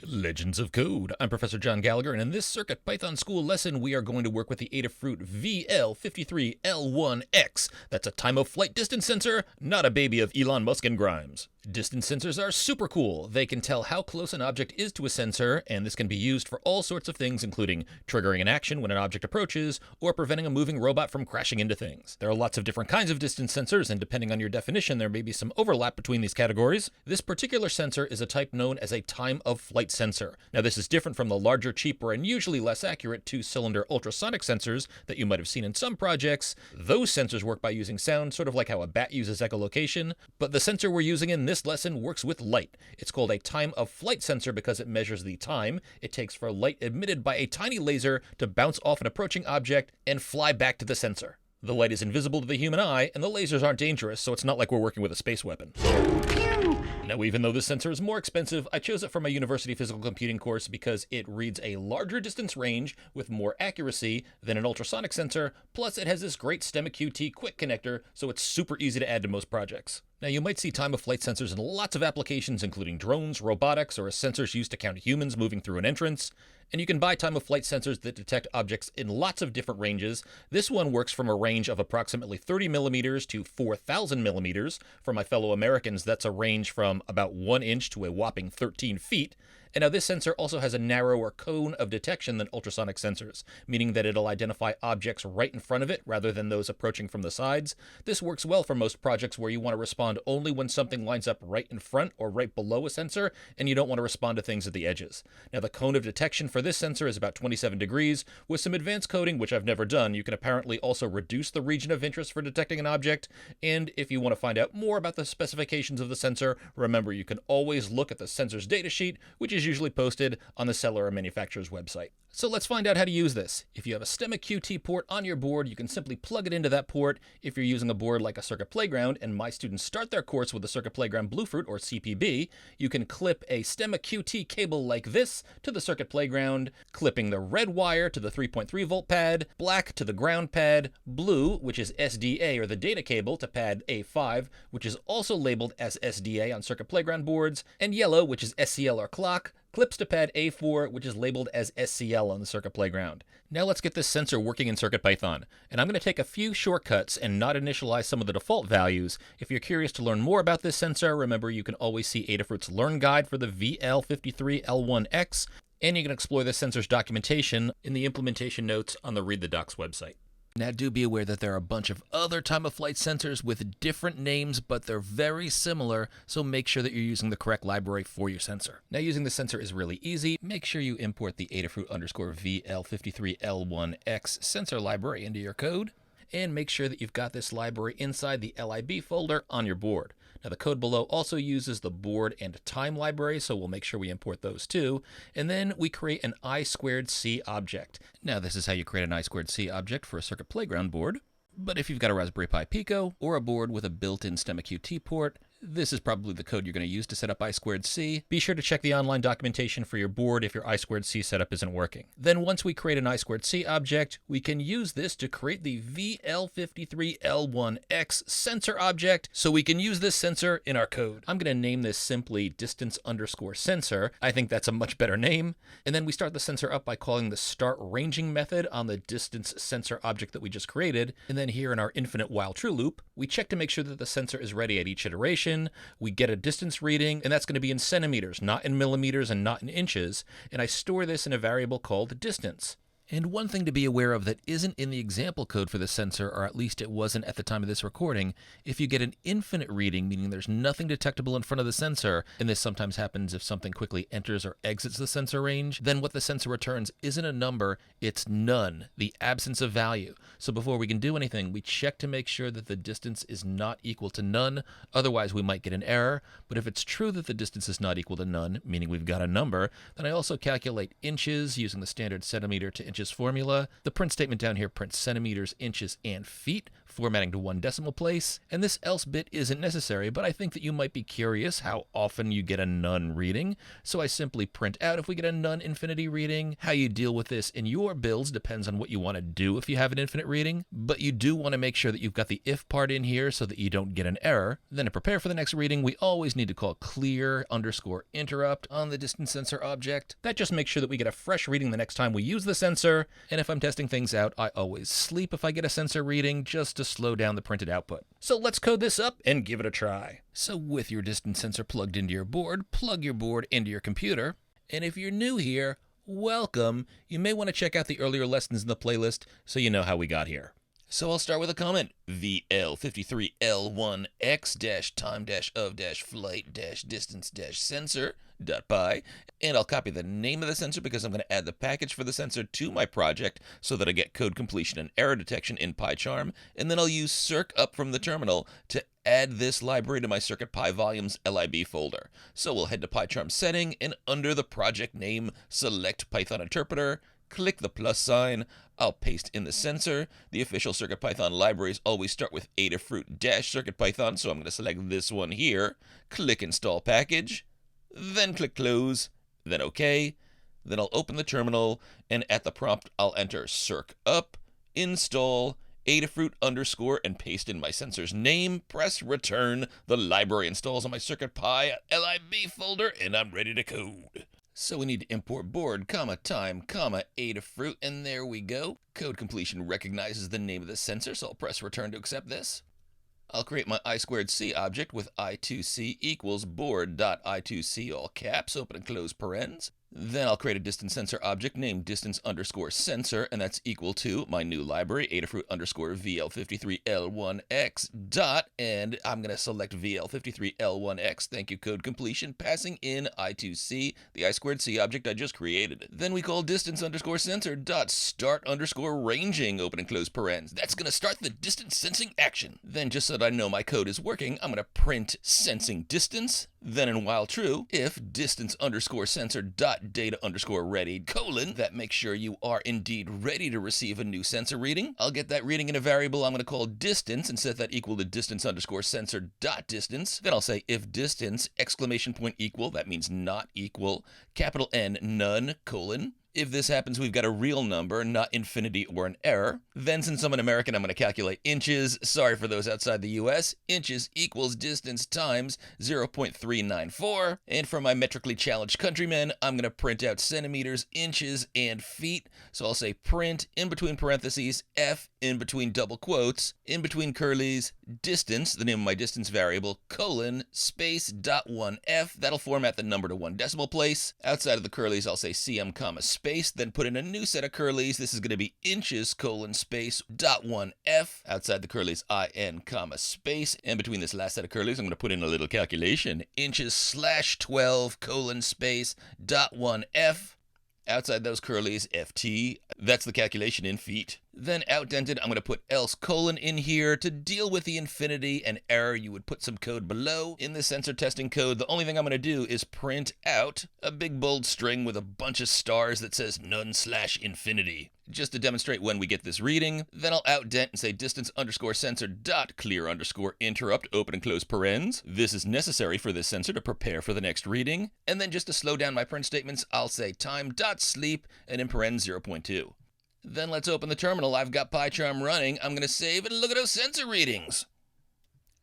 Legends of Code. I'm Professor John Gallagher, and in this Circuit Python School lesson, we are going to work with the Adafruit VL53L1X. That's a time-of-flight distance sensor, not a baby of Elon Musk and Grimes. Distance sensors are super cool. They can tell how close an object is to a sensor, and this can be used for all sorts of things, including triggering an action when an object approaches, or preventing a moving robot from crashing into things. There are lots of different kinds of distance sensors, and depending on your definition, there may be some overlap between these categories. This particular sensor is a type known as a time-of-flight sensor. Now, this is different from the larger, cheaper, and usually less accurate two-cylinder ultrasonic sensors that you might have seen in some projects. Those sensors work by using sound, sort of like how a bat uses echolocation, but the sensor we're using in this lesson works with light. It's called a time-of-flight sensor because it measures the time it takes for light emitted by a tiny laser to bounce off an approaching object and fly back to the sensor. The light is invisible to the human eye, and the lasers aren't dangerous, so it's not like we're working with a space weapon. Now, even though this sensor is more expensive, I chose it for my university physical computing course because it reads a larger distance range with more accuracy than an ultrasonic sensor, plus it has this great STEMMA QT quick connector, so it's super easy to add to most projects. Now, you might see time-of-flight sensors in lots of applications, including drones, robotics, or as sensors used to count humans moving through an entrance. And you can buy time-of-flight sensors that detect objects in lots of different ranges. This one works from a range of approximately 30 millimeters to 4,000 millimeters. For my fellow Americans, that's a range from about 1 inch to a whopping 13 feet. And now this sensor also has a narrower cone of detection than ultrasonic sensors, meaning that it'll identify objects right in front of it rather than those approaching from the sides. This works well for most projects where you want to respond only when something lines up right in front or right below a sensor, and you don't want to respond to things at the edges. Now, the cone of detection for this sensor is about 27 degrees. With some advanced coding, which I've never done, you can apparently also reduce the region of interest for detecting an object. And if you want to find out more about the specifications of the sensor, remember you can always look at the sensor's datasheet, which is usually posted on the seller or manufacturer's website. So let's find out how to use this. If you have a STEMMA QT port on your board, you can simply plug it into that port. If you're using a board like a Circuit Playground, and my students start their course with a Circuit Playground Bluefruit or CPB, you can clip a STEMMA QT cable like this to the Circuit Playground, clipping the red wire to the 3.3 volt pad, black to the ground pad, blue, which is SDA or the data cable, to pad A5, which is also labeled as SDA on Circuit Playground boards, and yellow, which is SCL or clock, clips to pad A4, which is labeled as SCL on the Circuit Playground. Now let's get this sensor working in CircuitPython. And I'm going to take a few shortcuts and not initialize some of the default values. If you're curious to learn more about this sensor, remember you can always see Adafruit's Learn Guide for the VL53L1X, and you can explore the sensor's documentation in the implementation notes on the Read the Docs website. Now, do be aware that there are a bunch of other time-of-flight sensors with different names, but they're very similar, so make sure that you're using the correct library for your sensor. Now, using the sensor is really easy. Make sure you import the Adafruit_VL53L1X sensor library into your code, and make sure that you've got this library inside the lib folder on your board. Now, the code below also uses the board and time library, so we'll make sure we import those too. And then we create an I2C object. Now, this is how you create an I2C object for a Circuit Playground board. But if you've got a Raspberry Pi Pico or a board with a built-in STEMMA QT port, this is probably the code you're going to use to set up I2C. Be sure to check the online documentation for your board if your I2C setup isn't working. Then once we create an I2C object, we can use this to create the VL53L1X sensor object, so we can use this sensor in our code. I'm going to name this simply distance_sensor. I think that's a much better name. And then we start the sensor up by calling the start ranging method on the distance sensor object that we just created. And then here in our infinite while true loop, we check to make sure that the sensor is ready at each iteration. We get a distance reading, and that's going to be in centimeters, not in millimeters and not in inches. And I store this in a variable called distance. And one thing to be aware of that isn't in the example code for the sensor, or at least it wasn't at the time of this recording, if you get an infinite reading, meaning there's nothing detectable in front of the sensor, and this sometimes happens if something quickly enters or exits the sensor range, then what the sensor returns isn't a number, it's none, the absence of value. So before we can do anything, we check to make sure that the distance is not equal to none, otherwise we might get an error. But if it's true that the distance is not equal to none, meaning we've got a number, then I also calculate inches using the standard centimeter to inch formula. The print statement down here prints centimeters, inches, and feet formatting to 1 decimal place, and this else bit isn't necessary, but I think that you might be curious how often you get a none reading, so I simply print out if we get a none infinity reading. How you deal with this in your builds depends on what you want to do if you have an infinite reading, but you do want to make sure that you've got the if part in here so that you don't get an error. Then to prepare for the next reading, we always need to call clear_interrupt on the distance sensor object. That just makes sure that we get a fresh reading the next time we use the sensor, and if I'm testing things out, I always sleep if I get a sensor reading just to slow down the printed output. So let's code this up and give it a try. So with your distance sensor plugged into your board, plug your board into your computer, and if you're new here, welcome. You may want to check out the earlier lessons in the playlist so you know how we got here. So I'll start with a comment. VL53L1X time-of-flight-distance-sensor.py, and I'll copy the name of the sensor because I'm going to add the package for the sensor to my project so that I get code completion and error detection in PyCharm, and then I'll use circ_up from the terminal to add this library to my CircuitPy volumes lib folder. So we'll head to PyCharm setting, and under the project name, select Python interpreter, click the plus sign. I'll paste in the sensor. The official CircuitPython libraries always start with Adafruit-CircuitPython, so I'm going to select this one here. Click Install Package, then click Close, then OK. Then I'll open the terminal, and at the prompt, I'll enter circ_up, install, Adafruit _ and paste in my sensor's name, press return. The library installs on my CircuitPy lib folder, and I'm ready to code. So we need to import board, time, Adafruit, and there we go. Code completion recognizes the name of the sensor, so I'll press return to accept this. I'll create my I2C object with I2C equals board.I2C, all caps, open and close parens. Then I'll create a distance sensor object named distance_sensor, and that's equal to my new library, Adafruit _VL53L1X dot, and I'm going to select VL53L1X. Thank you, code completion, passing in I2C, the I2C object I just created. Then we call distance_sensor dot start_ranging, open and close parens. That's going to start the distance sensing action. Then just so that I know my code is working, I'm going to print sensing distance. Then in while true, if distance_sensor dot data_ready, that makes sure you are indeed ready to receive a new sensor reading. I'll get that reading in a variable I'm going to call distance and set that equal to distance_sensor dot distance. Then I'll say if distance, ! equal, that means not equal, capital N, none, : If this happens, we've got a real number, not infinity or an error. Then, since I'm an American, I'm going to calculate inches. Sorry for those outside the US. Inches equals distance times 0.394. And for my metrically challenged countrymen, I'm going to print out centimeters, inches, and feet. So I'll say print, in between parentheses, F, in between double quotes, in between curlies, distance, the name of my distance variable, : space, .1F. That'll format the number to 1 decimal place. Outside of the curlies, I'll say cm, space, then put in a new set of curlies. This is going to be inches, : space, .1F. Outside the curlies, in, space. And between this last set of curlies, I'm going to put in a little calculation. Inches /12, : space, .1F. Outside those curlies, FT, that's the calculation in feet. Then outdented, I'm going to put else : in here to deal with the infinity and error. You would put some code below. In the sensor testing code, the only thing I'm going to do is print out a big bold string with a bunch of stars that says none/infinity. Just to demonstrate when we get this reading. Then I'll outdent and say distance_sensor dot clear_interrupt, open and close parens. This is necessary for this sensor to prepare for the next reading. And then just to slow down my print statements, I'll say time.sleep and in parens 0.2. Then let's open the terminal. I've got PyCharm running. I'm going to save and look at those sensor readings.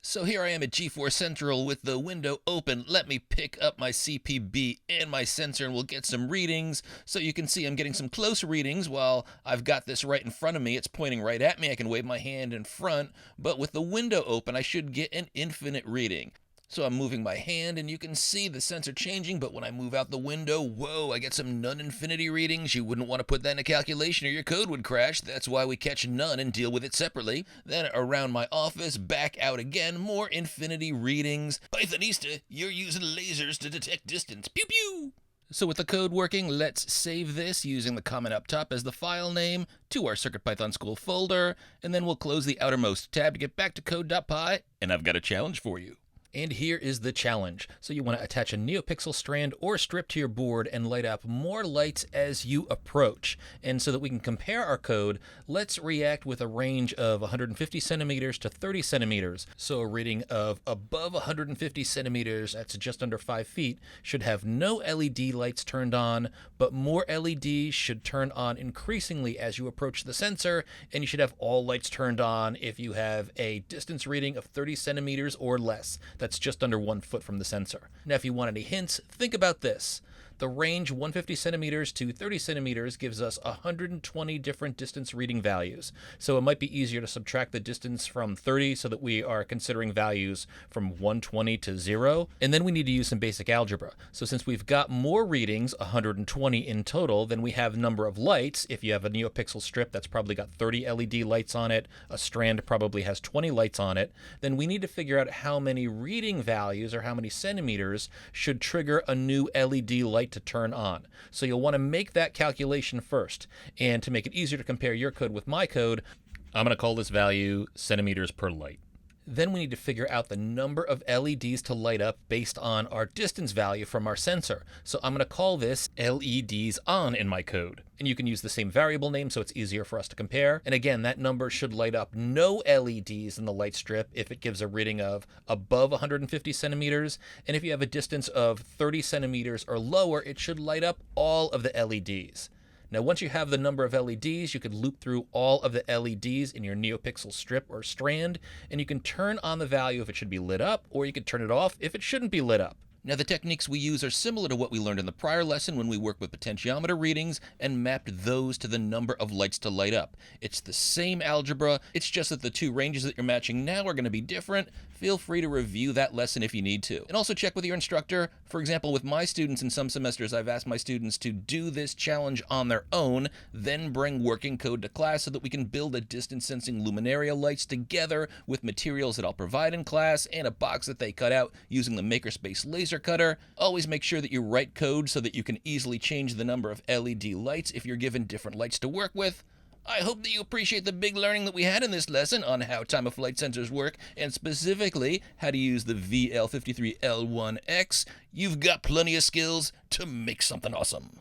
So here I am at G4 Central with the window open. Let me pick up my CPB and my sensor and we'll get some readings. So you can see I'm getting some close readings while I've got this right in front of me. It's pointing right at me. I can wave my hand in front, but with the window open, I should get an infinite reading. So I'm moving my hand and you can see the sensor changing, but when I move out the window, whoa, I get some none infinity readings. You wouldn't want to put that in a calculation or your code would crash. That's why we catch none and deal with it separately. Then around my office, back out again, more infinity readings. Pythonista, you're using lasers to detect distance. Pew pew! So with the code working, let's save this using the comment up top as the file name to our CircuitPython School folder, and then we'll close the outermost tab to get back to code.py, and I've got a challenge for you. And here is the challenge. So you want to attach a NeoPixel strand or strip to your board and light up more lights as you approach. And so that we can compare our code, let's react with a range of 150 centimeters to 30 centimeters. So a reading of above 150 centimeters, that's just under 5 feet, should have no LED lights turned on, but more LEDs should turn on increasingly as you approach the sensor, and you should have all lights turned on if you have a distance reading of 30 centimeters or less. That's just under 1 foot from the sensor. Now, if you want any hints, think about this. The range 150 centimeters to 30 centimeters gives us 120 different distance reading values. So it might be easier to subtract the distance from 30 so that we are considering values from 120 to 0. And then we need to use some basic algebra. So since we've got more readings, 120 in total, than we have number of lights. If you have a NeoPixel strip, that's probably got 30 LED lights on it. A strand probably has 20 lights on it. Then we need to figure out how many reading values or how many centimeters should trigger a new LED light to turn on. So you'll want to make that calculation first. And to make it easier to compare your code with my code, I'm going to call this value centimeters per light. Then we need to figure out the number of LEDs to light up based on our distance value from our sensor. So I'm going to call this LEDs on in my code. And you can use the same variable name so it's easier for us to compare. And again, that number should light up no LEDs in the light strip if it gives a reading of above 150 centimeters. And if you have a distance of 30 centimeters or lower, it should light up all of the LEDs. Now, once you have the number of LEDs, you could loop through all of the LEDs in your NeoPixel strip or strand, and you can turn on the value if it should be lit up, or you could turn it off if it shouldn't be lit up. Now, the techniques we use are similar to what we learned in the prior lesson when we worked with potentiometer readings and mapped those to the number of lights to light up. It's the same algebra, it's just that the two ranges that you're matching now are going to be different. Feel free to review that lesson if you need to. And also check with your instructor. For example, with my students in some semesters, I've asked my students to do this challenge on their own, then bring working code to class so that we can build a distance sensing luminaria lights together with materials that I'll provide in class and a box that they cut out using the Makerspace laser cutter. Always make sure that you write code so that you can easily change the number of LED lights if you're given different lights to work with. I hope that you appreciate the big learning that we had in this lesson on how time-of-flight sensors work, and specifically how to use the VL53L1X. You've got plenty of skills to make something awesome.